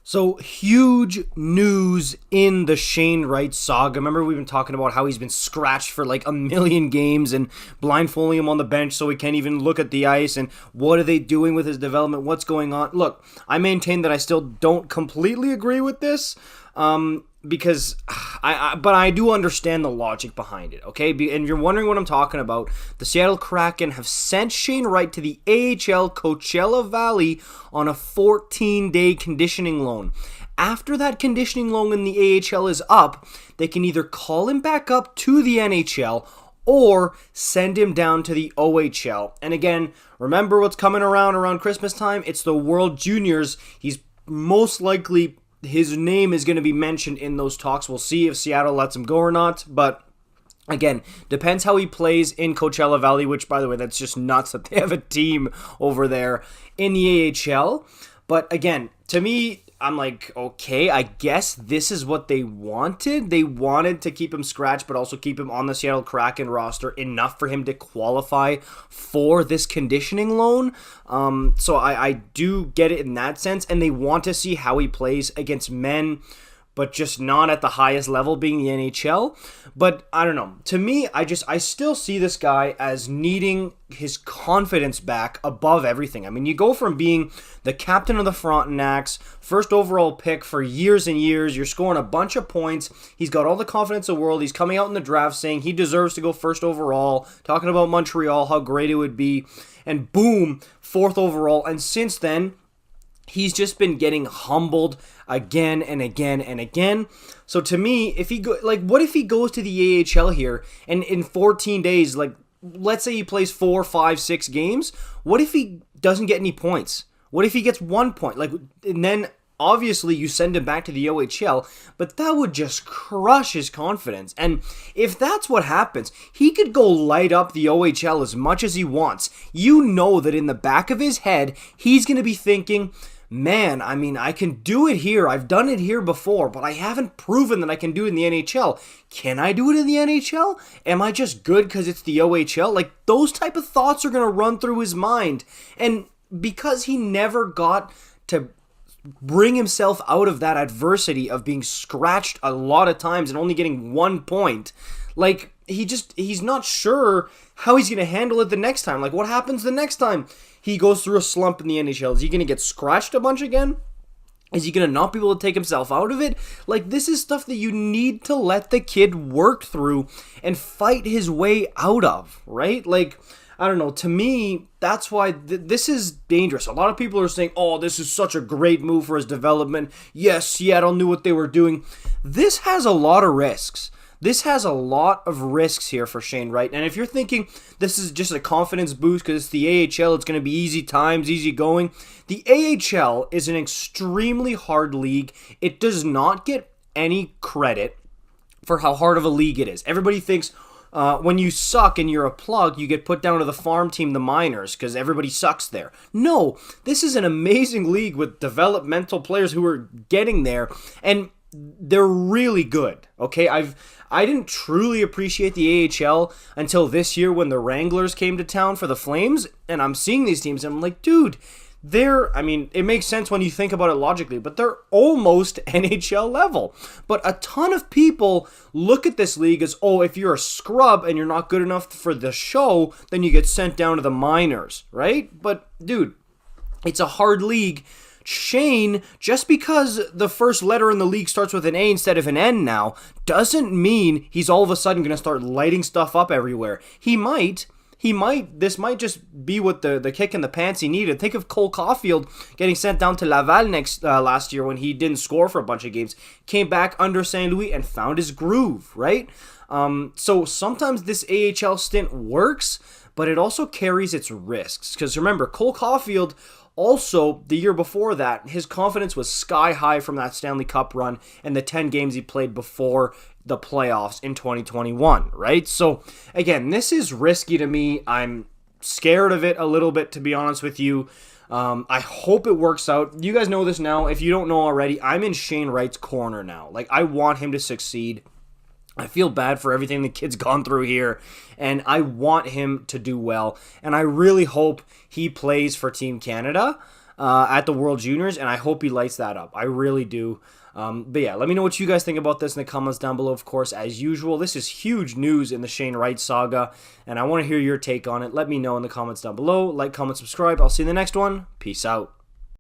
So, huge news in the Shane Wright saga. Remember, we've been talking about how he's been scratched for like a million games and blindfolding him on the bench so he can't even look at the ice. And what are they doing with his development? What's going on? Look, I maintain that I still don't completely agree with this. Because but I do understand the logic behind it, okay? And you're wondering what I'm talking about. The Seattle Kraken have sent Shane Wright to the AHL Coachella Valley on a 14-day conditioning loan. After that conditioning loan in the AHL is up, they can either call him back up to the NHL or send him down to the OHL. And again, remember what's coming around Christmas time? It's the World Juniors. He's most likely... his name is going to be mentioned in those talks. We'll see if Seattle lets him go or not. But again, depends how he plays in Coachella Valley, which, by the way, that's just nuts that they have a team over there in the AHL. But again, to me, I'm like, okay, I guess this is what they wanted. They wanted to keep him scratched, but also keep him on the Seattle Kraken roster enough for him to qualify for this conditioning loan. So I do get it in that sense, and they want to see how he plays against men, but just not at the highest level, being the NHL. But I don't know. To me, I still see this guy as needing his confidence back above everything. I mean, you go from being the captain of the Frontenacs, first overall pick for years and years, you're scoring a bunch of points, he's got all the confidence in the world, he's coming out in the draft saying he deserves to go first overall, talking about Montreal, how great it would be, and boom, fourth overall, and since then, he's just been getting humbled again and again and again. So to me, what if he goes to the AHL here and in 14 days, like let's say he plays 4, 5, 6 games, what if he doesn't get any points? What if he gets 1 point? And then obviously you send him back to the OHL, but that would just crush his confidence. And if that's what happens, he could go light up the OHL as much as he wants. You know that in the back of his head, he's going to be thinking, man, I mean, I can do it here. I've done it here before, but I haven't proven that I can do it in the NHL. Can I do it in the NHL? Am I just good because it's the OHL? Like, those type of thoughts are going to run through his mind. And because he never got to bring himself out of that adversity of being scratched a lot of times and only getting 1 point, like, he's not sure how he's going to handle it the next time. Like, what happens the next time he goes through a slump in the NHL? Is he going to get scratched a bunch again? Is he going to not be able to take himself out of it? Like, this is stuff that you need to let the kid work through and fight his way out of, right? Like, I don't know. To me, that's why this is dangerous. A lot of people are saying, oh, this is such a great move for his development. Yes, Seattle knew what they were doing. This has a lot of risks. This has a lot of risks here for Shane Wright. And if you're thinking this is just a confidence boost because it's the AHL, it's going to be easy times, easy going. The AHL is an extremely hard league. It does not get any credit for how hard of a league it is. Everybody thinks when you suck and you're a plug, you get put down to the farm team, the minors, because everybody sucks there. No, this is an amazing league with developmental players who are getting there, and they're really good, okay? I didn't truly appreciate the AHL until this year when the Wranglers came to town for the Flames, and I'm seeing these teams, and I'm like, dude, it makes sense when you think about it logically, but they're almost NHL level. But a ton of people look at this league as, oh, if you're a scrub and you're not good enough for the show, then you get sent down to the minors, right? But, dude, it's a hard league. Shane, just because the first letter in the league starts with an A instead of an N now, doesn't mean he's all of a sudden going to start lighting stuff up everywhere. This might just be what the kick in the pants he needed. Think of Cole Caulfield getting sent down to Laval last year when he didn't score for a bunch of games. Came back under St. Louis and found his groove, right? So sometimes this AHL stint works, but it also carries its risks. Because remember, Cole Caulfield, also, the year before that, his confidence was sky high from that Stanley Cup run and the 10 games he played before the playoffs in 2021, right? So, again, this is risky to me. I'm scared of it a little bit, to be honest with you. I hope it works out. You guys know this now. If you don't know already, I'm in Shane Wright's corner now. Like, I want him to succeed. I feel bad for everything the kid's gone through here, and I want him to do well, and I really hope he plays for Team Canada. at the World Juniors, and I hope he lights that up. I really do. But yeah, let me know what you guys think about this in the comments down below. Of course, as usual, this is huge news in the Shane Wright saga, and I want to hear your take on it. Let me know in the comments down below. Like, comment, subscribe. I'll see you in the next one. Peace out.